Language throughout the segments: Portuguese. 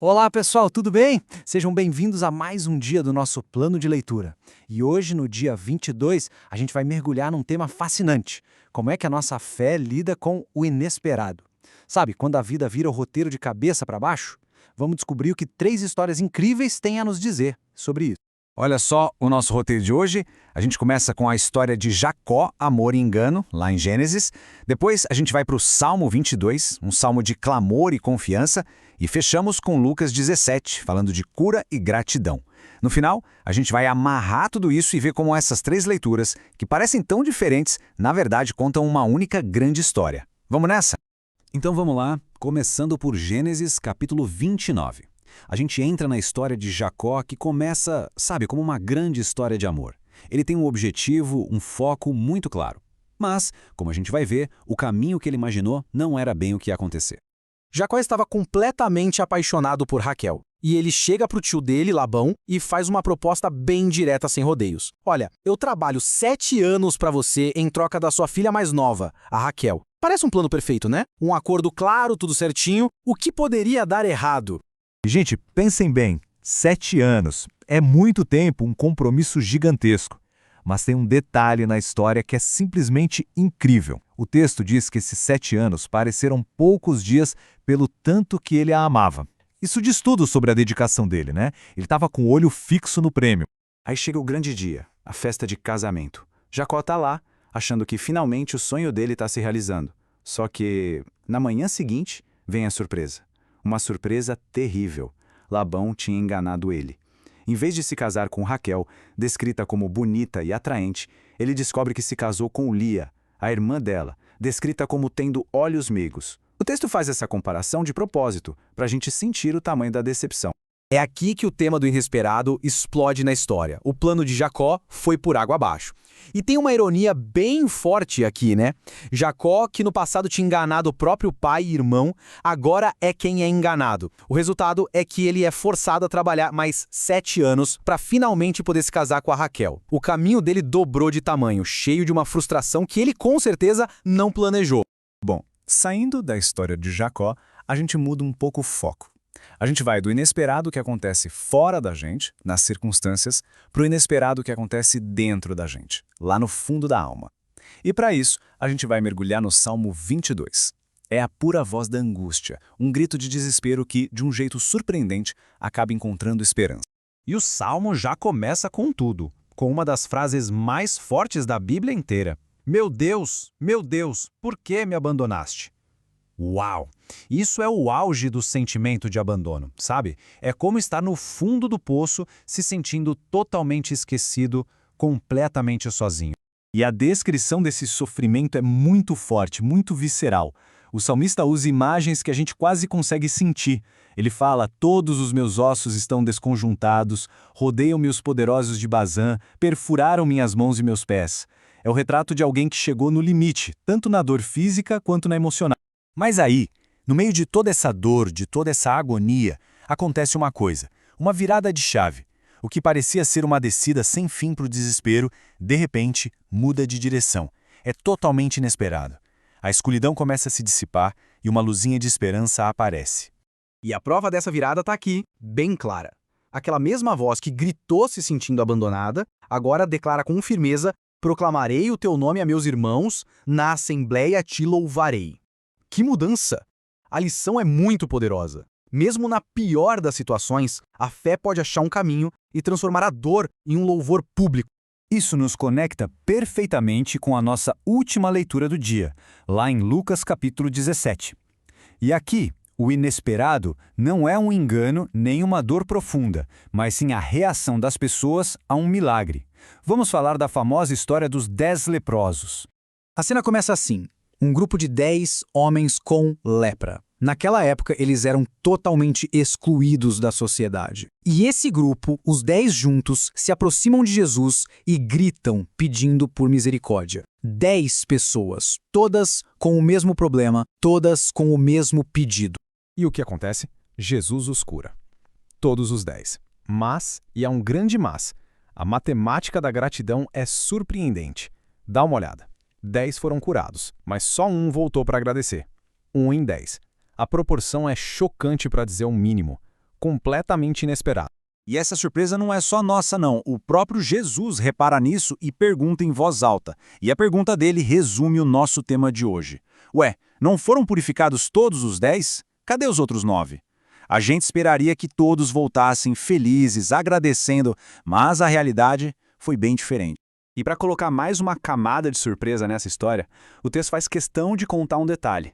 Olá, pessoal, tudo bem? Sejam bem-vindos a mais um dia do nosso plano de leitura. E hoje, no dia 22, a gente vai mergulhar num tema fascinante: como é que a nossa fé lida com o inesperado. Sabe, quando a vida vira o roteiro de cabeça para baixo? Vamos descobrir o que três histórias incríveis têm a nos dizer sobre isso. Olha só o nosso roteiro de hoje. A gente começa com a história de Jacó, amor e engano, lá em Gênesis. Depois a gente vai para o Salmo 22, um salmo de clamor e confiança. E fechamos com Lucas 17, falando de cura e gratidão. No final, a gente vai amarrar tudo isso e ver como essas três leituras, que parecem tão diferentes, na verdade contam uma única grande história. Vamos nessa? Então vamos lá, começando por Gênesis capítulo 29. A gente entra na história de Jacó que começa, sabe, como uma grande história de amor. Ele tem um objetivo, um foco muito claro. Mas, como a gente vai ver, o caminho que ele imaginou não era bem o que ia acontecer. Jacó estava completamente apaixonado por Raquel. E ele chega para o tio dele, Labão, e faz uma proposta bem direta, sem rodeios. Olha, eu trabalho 7 anos para você em troca da sua filha mais nova, a Raquel. Parece um plano perfeito, né? Um acordo claro, tudo certinho. O que poderia dar errado? Gente, pensem bem, 7 anos. É muito tempo, um compromisso gigantesco. Mas tem um detalhe na história que é simplesmente incrível. O texto diz que esses 7 anos pareceram poucos dias pelo tanto que ele a amava. Isso diz tudo sobre a dedicação dele, né? Ele estava com o olho fixo no prêmio. Aí chega o grande dia, a festa de casamento. Jacó está lá, achando que finalmente o sonho dele está se realizando. Só que, na manhã seguinte, vem a surpresa. Uma surpresa terrível. Labão tinha enganado ele. Em vez de se casar com Raquel, descrita como bonita e atraente, ele descobre que se casou com Lia, a irmã dela, descrita como tendo olhos meigos. O texto faz essa comparação de propósito, para a gente sentir o tamanho da decepção. É aqui que o tema do inesperado explode na história. O plano de Jacó foi por água abaixo. E tem uma ironia bem forte aqui, né? Jacó, que no passado tinha enganado o próprio pai e irmão, agora é quem é enganado. O resultado é que ele é forçado a trabalhar mais 7 anos para finalmente poder se casar com a Raquel. O caminho dele dobrou de tamanho, cheio de uma frustração que ele com certeza não planejou. Bom, saindo da história de Jacó, a gente muda um pouco o foco. A gente vai do inesperado que acontece fora da gente, nas circunstâncias, para o inesperado que acontece dentro da gente, lá no fundo da alma. E para isso, a gente vai mergulhar no Salmo 22. É a pura voz da angústia, um grito de desespero que, de um jeito surpreendente, acaba encontrando esperança. E o Salmo já começa com tudo, com uma das frases mais fortes da Bíblia inteira. Meu Deus, por que me abandonaste? Uau! Isso é o auge do sentimento de abandono, sabe? É como estar no fundo do poço, se sentindo totalmente esquecido, completamente sozinho. E a descrição desse sofrimento é muito forte, muito visceral. O salmista usa imagens que a gente quase consegue sentir. Ele fala: todos os meus ossos estão desconjuntados, rodeiam-me os poderosos de Bazã, perfuraram minhas mãos e meus pés. É o retrato de alguém que chegou no limite, tanto na dor física quanto na emocional. Mas aí, no meio de toda essa dor, de toda essa agonia, acontece uma coisa, uma virada de chave. O que parecia ser uma descida sem fim para o desespero, de repente, muda de direção. É totalmente inesperado. A escuridão começa a se dissipar e uma luzinha de esperança aparece. E a prova dessa virada está aqui, bem clara. Aquela mesma voz que gritou se sentindo abandonada, agora declara com firmeza: proclamarei o teu nome a meus irmãos, na assembleia te louvarei. Que mudança! A lição é muito poderosa. Mesmo na pior das situações, a fé pode achar um caminho e transformar a dor em um louvor público. Isso nos conecta perfeitamente com a nossa última leitura do dia, lá em Lucas capítulo 17. E aqui, o inesperado não é um engano nem uma dor profunda, mas sim a reação das pessoas a um milagre. Vamos falar da famosa história dos 10 leprosos. A cena começa assim: um grupo de 10 homens com lepra. Naquela época, eles eram totalmente excluídos da sociedade. E esse grupo, os 10 juntos, se aproximam de Jesus e gritam pedindo por misericórdia. 10 pessoas, todas com o mesmo problema, todas com o mesmo pedido. E o que acontece? Jesus os cura. Todos os 10. Mas, e há um grande mas, a matemática da gratidão é surpreendente. Dá uma olhada. 10 foram curados, mas só um voltou para agradecer. 1 em 10. A proporção é chocante para dizer o mínimo. completamente inesperado. E essa surpresa não é só nossa, não. O próprio Jesus repara nisso e pergunta em voz alta. E a pergunta dele resume o nosso tema de hoje. Ué, não foram purificados todos os 10? Cadê os outros 9? A gente esperaria que todos voltassem felizes, agradecendo, mas a realidade foi bem diferente. E para colocar mais uma camada de surpresa nessa história, o texto faz questão de contar um detalhe.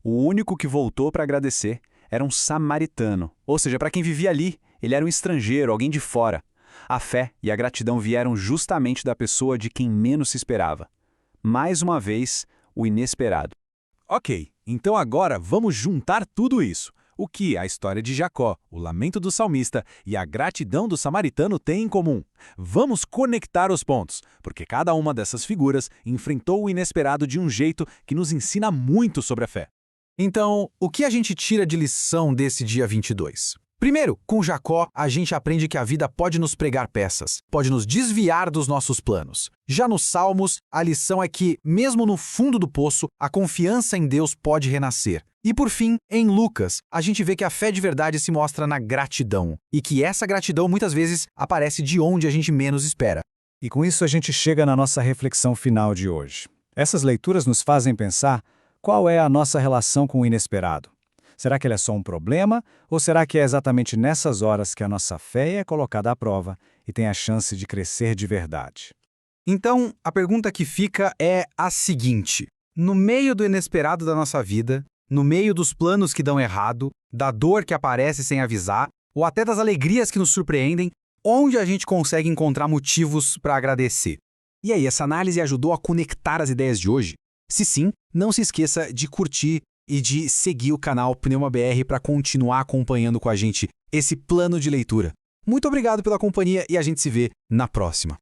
O único que voltou para agradecer era um samaritano, ou seja, para quem vivia ali, ele era um estrangeiro, alguém de fora. A fé e a gratidão vieram justamente da pessoa de quem menos se esperava. Mais uma vez, o inesperado. Ok, então agora vamos juntar tudo isso. O que a história de Jacó, o lamento do salmista e a gratidão do samaritano têm em comum? Vamos conectar os pontos, porque cada uma dessas figuras enfrentou o inesperado de um jeito que nos ensina muito sobre a fé. Então, o que a gente tira de lição desse dia 22? Primeiro, com Jacó, a gente aprende que a vida pode nos pregar peças, pode nos desviar dos nossos planos. Já nos Salmos, a lição é que, mesmo no fundo do poço, a confiança em Deus pode renascer. E por fim, em Lucas, a gente vê que a fé de verdade se mostra na gratidão, e que essa gratidão muitas vezes aparece de onde a gente menos espera. E com isso a gente chega na nossa reflexão final de hoje. Essas leituras nos fazem pensar qual é a nossa relação com o inesperado. Será que ele é só um problema, ou será que é exatamente nessas horas que a nossa fé é colocada à prova e tem a chance de crescer de verdade? Então, a pergunta que fica é a seguinte: no meio do inesperado da nossa vida, no meio dos planos que dão errado, da dor que aparece sem avisar, ou até das alegrias que nos surpreendem, onde a gente consegue encontrar motivos para agradecer? E aí, essa análise ajudou a conectar as ideias de hoje? Se sim, não se esqueça de curtir e de seguir o canal PneumaBR para continuar acompanhando com a gente esse plano de leitura. Muito obrigado pela companhia e a gente se vê na próxima.